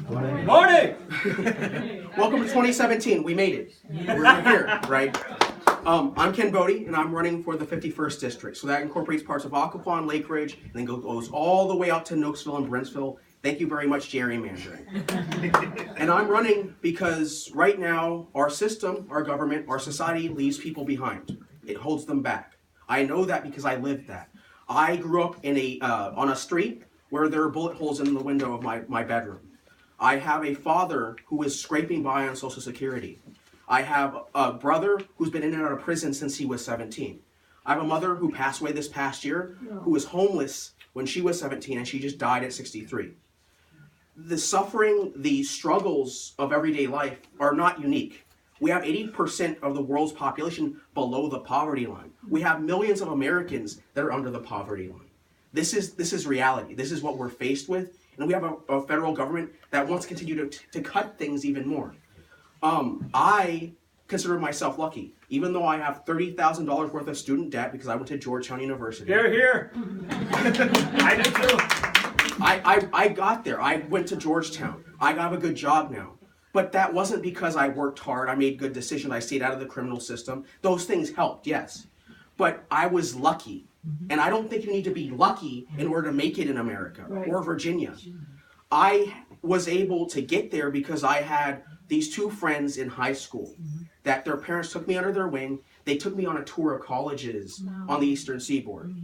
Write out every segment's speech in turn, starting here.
Morning! Welcome to 2017. We made it. We're here, right? I'm Ken Boddye, and I'm running for the 51st District. So that incorporates parts of Occoquan, Lake Ridge, and then goes all the way out to Nooksville and Brentsville. Thank you very much, gerrymandering. And I'm running because right now, our system, our government, our society leaves people behind. It holds them back. I know that because I lived that. I grew up in on a street where there are bullet holes in the window of my bedroom. I have a father who is scraping by on Social Security. I have a brother who's been in and out of prison since he was 17. I have a mother who passed away this past year who was homeless when she was 17 and she just died at 63. The suffering, the struggles of everyday life are not unique. We have 80% of the world's population below the poverty line. We have millions of Americans that are under the poverty line. This is reality. This is what we're faced with. And we have a federal government that wants to continue to cut things even more. I consider myself lucky, even though I have $30,000 worth of student debt because I went to Georgetown University. Here. I did too. I got there. I went to Georgetown. I have a good job now. But that wasn't because I worked hard. I made good decisions. I stayed out of the criminal system. Those things helped, yes. But I was lucky. And I don't think you need to be lucky in order to make it in America or Virginia. I was able to get there because I had these two friends in high school that their parents took me under their wing. They took me on a tour of colleges on the Eastern Seaboard.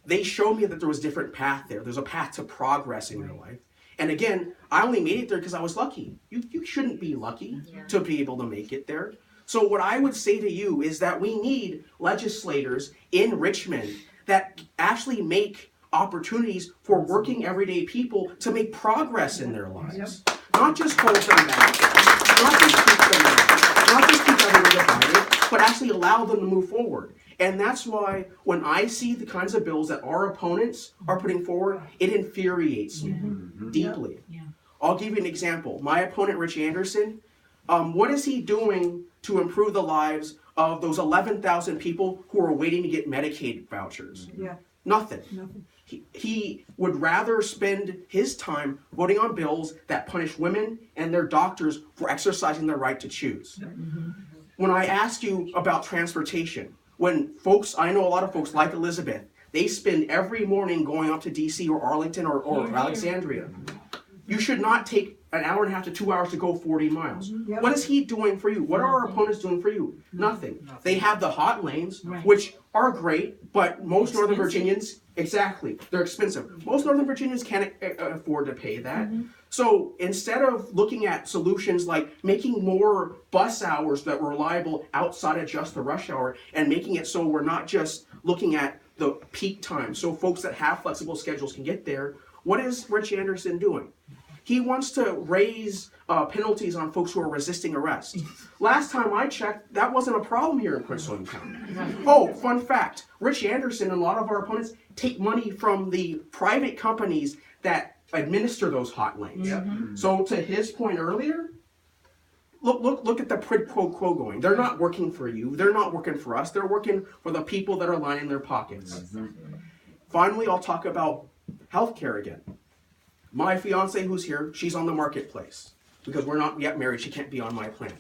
They showed me that there was a different path there. There's a path to progress in your life. And again, I only made it there because I was lucky. You shouldn't be lucky to be able to make it there. So what I would say to you is that we need legislators in Richmond that actually make opportunities for working everyday people to make progress in their lives. Not just hold them back, not just keep them down, not just keep everyone divided, but actually allow them to move forward. And that's why when I see the kinds of bills that our opponents are putting forward, it infuriates me deeply. I'll give you an example. My opponent, Rich Anderson, what is he doing to improve the lives of those 11,000 people who are waiting to get Medicaid vouchers? Nothing. He would rather spend his time voting on bills that punish women and their doctors for exercising their right to choose. When I ask you about transportation, I know a lot of folks like Elizabeth, they spend every morning going up to DC or Arlington or Alexandria. You should not take an hour and a half to 2 hours to go 40 miles. What is he doing for you? What are our opponents doing for you? Nothing. They have the hot lanes, which are great, but most Northern Virginians, they're expensive. Most Northern Virginians can't afford to pay that. So instead of looking at solutions like making more bus hours that were reliable outside of just the rush hour and making it so we're not just looking at the peak time, so folks that have flexible schedules can get there, what is Rich Anderson doing? He wants to raise penalties on folks who are resisting arrest. Last time I checked, that wasn't a problem here in Prince William County. Oh, fun fact, Rich Anderson and a lot of our opponents take money from the private companies that administer those hot lanes. So to his point earlier, look at the quid pro quo going. They're not working for you. They're not working for us. They're working for the people that are lining their pockets. Finally, I'll talk about healthcare again. My fiance who's here, she's on the marketplace because we're not yet married. She can't be on my plan.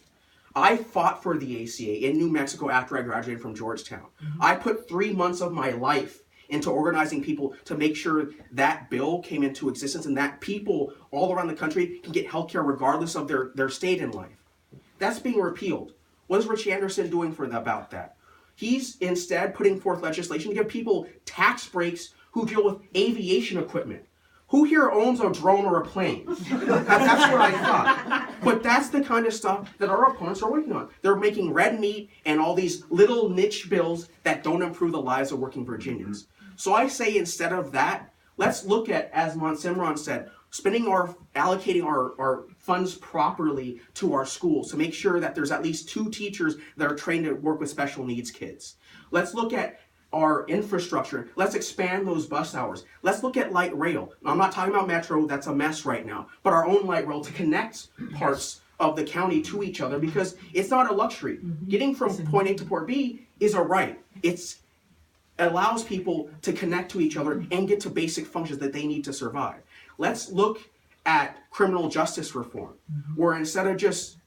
I fought for the ACA in New Mexico after I graduated from Georgetown. I put 3 months of my life into organizing people to make sure that bill came into existence and that people all around the country can get healthcare regardless of their state in life. That's being repealed. What is Rich Anderson doing about that? He's instead putting forth legislation to give people tax breaks who deal with aviation equipment. Who here owns a drone or a plane? That's what I thought. But that's the kind of stuff that our opponents are working on. They're making red meat and all these little niche bills that don't improve the lives of working Virginians. So I say instead of that, let's look at, as Monsimron said, allocating our funds properly to our schools to make sure that there's at least 2 teachers that are trained to work with special needs kids. Let's look at our infrastructure. Let's expand those bus hours. Let's look at light rail. Now, I'm not talking about Metro, that's a mess right now, but our own light rail to connect parts of the county to each other because it's not a luxury. Getting from point A to point B is a right. It allows people to connect to each other and get to basic functions that they need to survive. Let's look at criminal justice reform, where instead of just,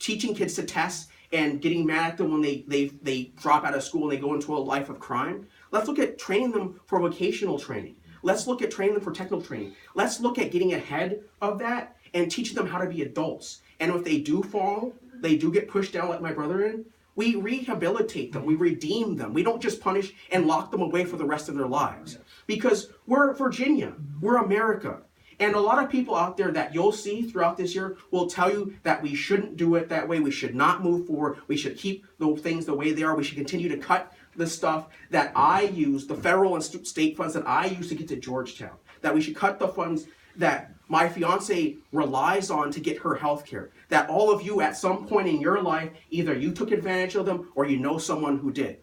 teaching kids to test and getting mad at them when they drop out of school and they go into a life of crime, let's look at training them for vocational training. Let's look at training them for technical training. Let's look at getting ahead of that and teaching them how to be adults. And if they do fall, they do get pushed down like my brother in, we rehabilitate them, we redeem them. We don't just punish and lock them away for the rest of their lives. Because we're Virginia, we're America. And a lot of people out there that you'll see throughout this year will tell you that we shouldn't do it that way. We should not move forward. We should keep the things the way they are. We should continue to cut the stuff that I use, the federal and state funds that I use to get to Georgetown. That we should cut the funds that my fiance relies on to get her health care. That all of you at some point in your life, either you took advantage of them or you know someone who did.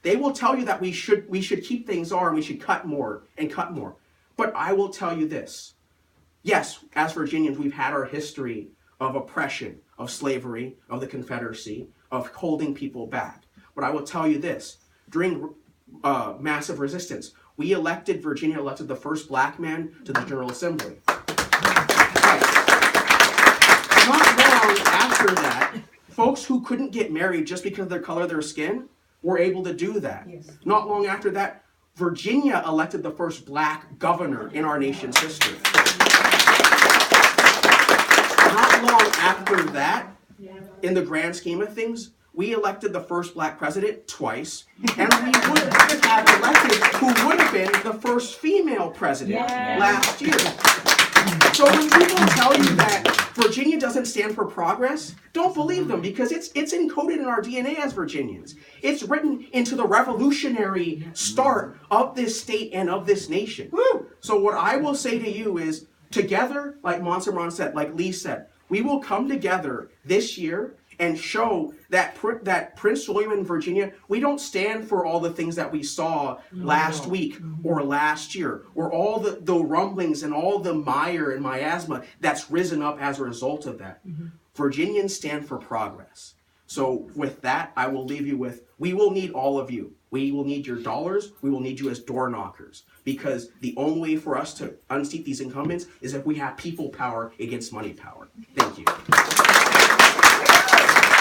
They will tell you that we should keep things are and we should cut more and cut more. But I will tell you this. Yes, as Virginians, we've had our history of oppression, of slavery, of the Confederacy, of holding people back. But I will tell you this. During massive resistance, Virginia elected the first black man to the General Assembly. Right. Not long after that, folks who couldn't get married just because of the color of their skin were able to do that. Yes. Not long after that, Virginia elected the first black governor in our nation's history. Not long after that, in the grand scheme of things, we elected the first black president twice, and we would have elected who would have been the first female president last year. So when people tell you that Virginia doesn't stand for progress, don't believe them, because it's encoded in our DNA as Virginians. It's written into the revolutionary start of this state and of this nation. So what I will say to you is, together, like Montclair said, like Lee said, we will come together this year and show that Prince William and Virginia, we don't stand for all the things that we saw last week or last year, or all the rumblings and all the mire and miasma that's risen up as a result of that. Virginians stand for progress. So with that, I will leave you with, we will need all of you. We will need your dollars. We will need you as door knockers, because the only way for us to unseat these incumbents is if we have people power against money power. Thank you.